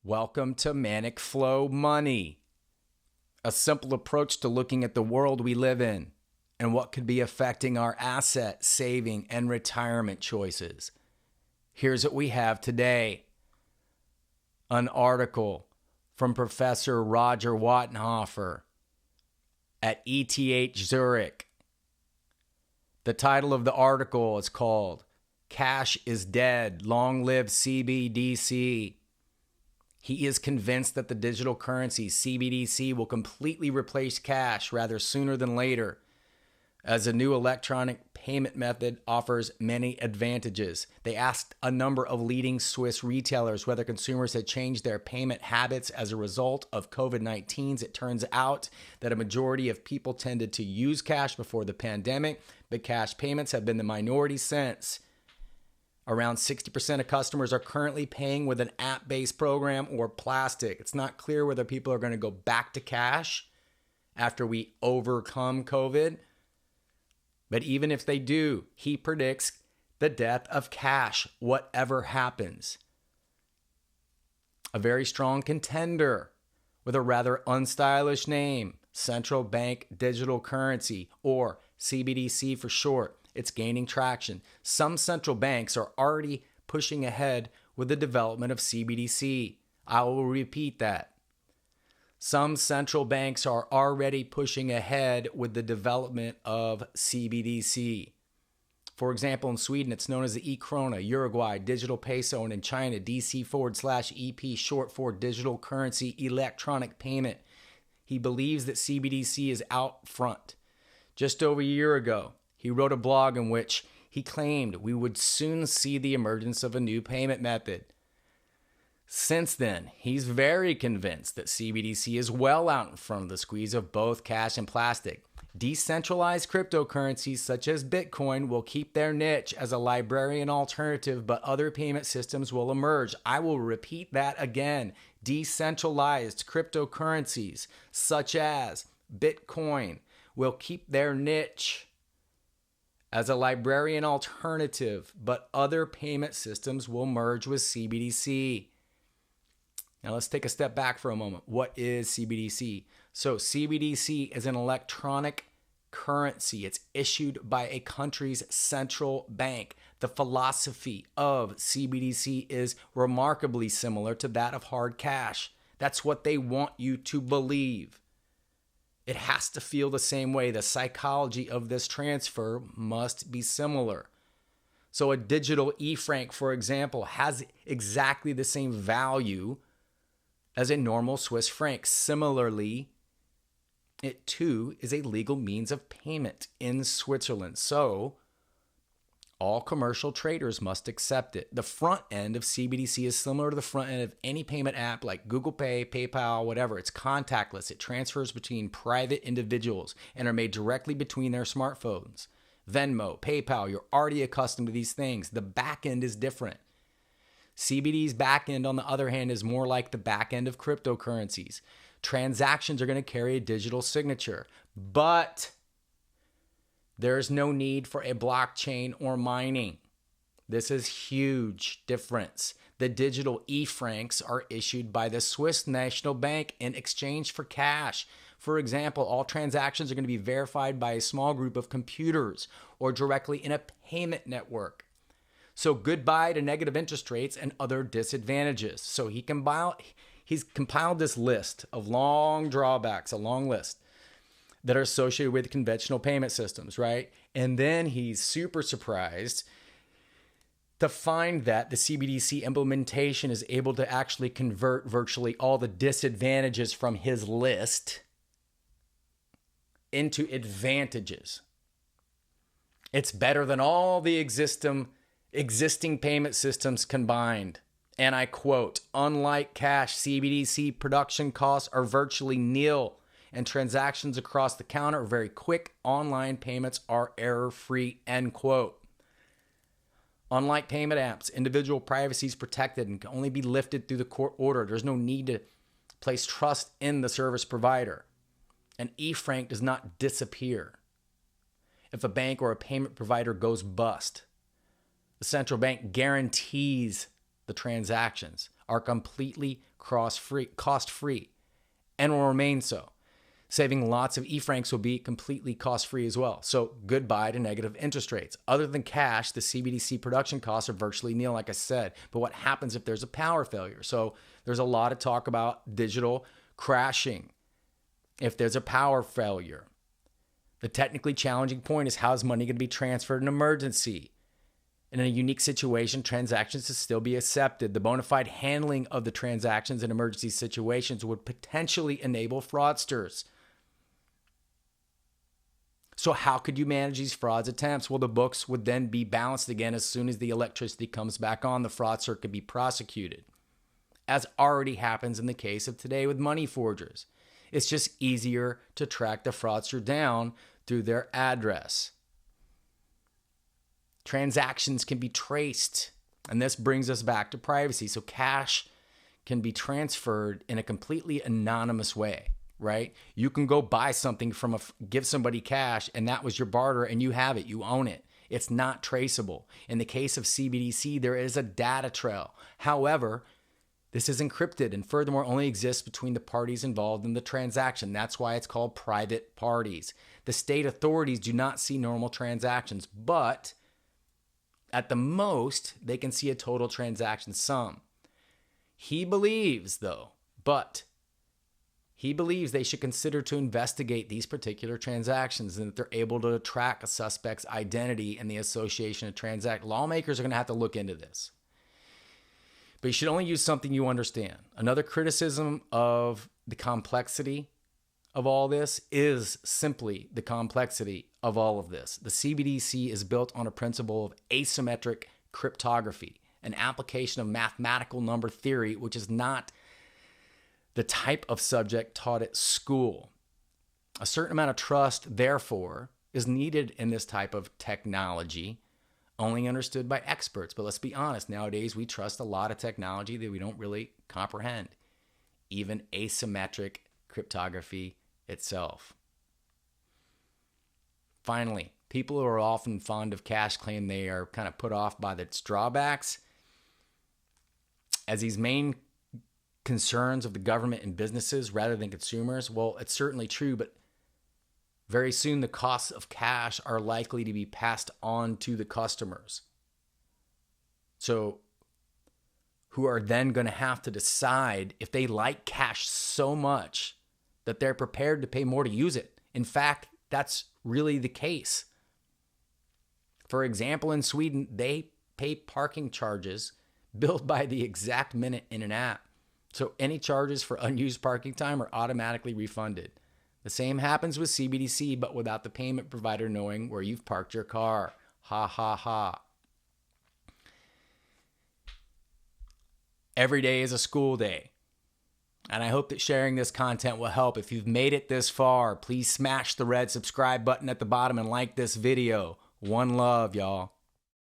Welcome to Manicflow Money, a simple approach to looking at the world we live in and what could be affecting our asset, saving, and retirement choices. Here's what we have today. An article from Professor Roger Wattenhofer at ETH Zurich. The title of the article is called Cash is Dead, Long Live CBDC. He is convinced that the digital currency, CBDC, will completely replace cash rather sooner than later, as a new electronic payment method offers many advantages. They asked a number of leading Swiss retailers whether consumers had changed their payment habits as a result of COVID-19. It turns out that a majority of people tended to use cash before the pandemic, but cash payments have been the minority since. Around 60% of customers are currently paying with an app-based program or plastic. It's not clear whether people are going to go back to cash after we overcome COVID. But even if they do, he predicts the death of cash, whatever happens. A very strong contender with a rather unstylish name, central bank digital currency, or CBDC for short. It's gaining traction. Some central banks are already pushing ahead with the development of CBDC. I will repeat that. Some central banks are already pushing ahead with the development of CBDC. For example, in Sweden, it's known as the e-krona, Uruguay, digital peso, and in China, DC/EP, short for digital currency electronic payment. He believes that CBDC is out front. Just over a year ago, he wrote a blog in which he claimed we would soon see the emergence of a new payment method. Since then, he's very convinced that CBDC is well out in front of the squeeze of both cash and plastic. Decentralized cryptocurrencies such as Bitcoin will keep their niche as a librarian alternative, but other payment systems will emerge. I will repeat that again. Decentralized cryptocurrencies such as Bitcoin will keep their niche as a librarian alternative, but other payment systems will merge with CBDC. Now let's take a step back for a moment. What is CBDC? So CBDC is an electronic currency. It's issued by a country's central bank. The philosophy of CBDC is remarkably similar to that of hard cash. That's what they want you to believe. It has to feel the same way. The psychology of this transfer must be similar. So a digital e-franc, for example, has exactly the same value as a normal Swiss franc. Similarly, it too is a legal means of payment in Switzerland. So all commercial traders must accept it. The front end of CBDC is similar to the front end of any payment app like Google Pay, PayPal, whatever. It's contactless. It transfers between private individuals and are made directly between their smartphones. Venmo, PayPal, you're already accustomed to these things. The back end is different. CBD's back end, on the other hand, is more like the back end of cryptocurrencies. Transactions are going to carry a digital signature, but there's no need for a blockchain or mining. This is huge difference. The digital e-francs are issued by the Swiss National Bank in exchange for cash. For example, all transactions are going to be verified by a small group of computers or directly in a payment network. So goodbye to negative interest rates and other disadvantages. So he's compiled this list of long drawbacks, a long list that are associated with conventional payment systems, right? And then he's super surprised to find that the CBDC implementation is able to actually convert virtually all the disadvantages from his list into advantages. It's better than all the existing payment systems combined. And I quote, unlike cash, CBDC production costs are virtually nil, and transactions across the counter are very quick. Online payments are error-free, end quote. Unlike payment apps, individual privacy is protected and can only be lifted through the court order. There's no need to place trust in the service provider. An e-franc does not disappear if a bank or a payment provider goes bust. The central bank guarantees the transactions. are completely cost-free and will remain so. Saving lots of E-francs will be completely cost-free as well. So goodbye to negative interest rates. Other than cash, the CBDC production costs are virtually nil, like I said. But what happens if there's a power failure? So there's a lot of talk about digital crashing if there's a power failure. The technically challenging point is, how is money going to be transferred in an emergency? In a unique situation, transactions to still be accepted. The bona fide handling of the transactions in emergency situations would potentially enable fraudsters. So how could you manage these frauds attempts? Well, the books would then be balanced again as soon as the electricity comes back on. The fraudster could be prosecuted, as already happens in the case of today with money forgers. It's just easier to track the fraudster down through their address. Transactions can be traced, and this brings us back to privacy. So cash can be transferred in a completely anonymous way, right? You can go buy something give somebody cash, and that was your barter, and you have it, you own it. It's not traceable. In the case of CBDC, there is a data trail. However, this is encrypted and furthermore only exists between the parties involved in the transaction. That's why it's called private parties. The state authorities do not see normal transactions, but at the most, they can see a total transaction sum. He believes they should consider to investigate these particular transactions, and that they're able to track a suspect's identity and the association of transactions. Lawmakers are going to have to look into this. But you should only use something you understand. Another criticism of the complexity of all this is simply the complexity of all of this. The CBDC is built on a principle of asymmetric cryptography, an application of mathematical number theory, which is not the type of subject taught at school. A certain amount of trust, therefore, is needed in this type of technology, only understood by experts. But let's be honest, nowadays we trust a lot of technology that we don't really comprehend, even asymmetric cryptography itself. Finally, people who are often fond of cash claim they are kind of put off by its drawbacks, as these main concerns of the government and businesses rather than consumers. Well, it's certainly true, but very soon the costs of cash are likely to be passed on to the customers. So who are then going to have to decide if they like cash so much that they're prepared to pay more to use it. In fact, that's really the case. For example, in Sweden, they pay parking charges billed by the exact minute in an app. So any charges for unused parking time are automatically refunded. The same happens with CBDC, but without the payment provider knowing where you've parked your car. Ha, ha, ha. Every day is a school day. And I hope that sharing this content will help. If you've made it this far, please smash the red subscribe button at the bottom and like this video. One love, y'all.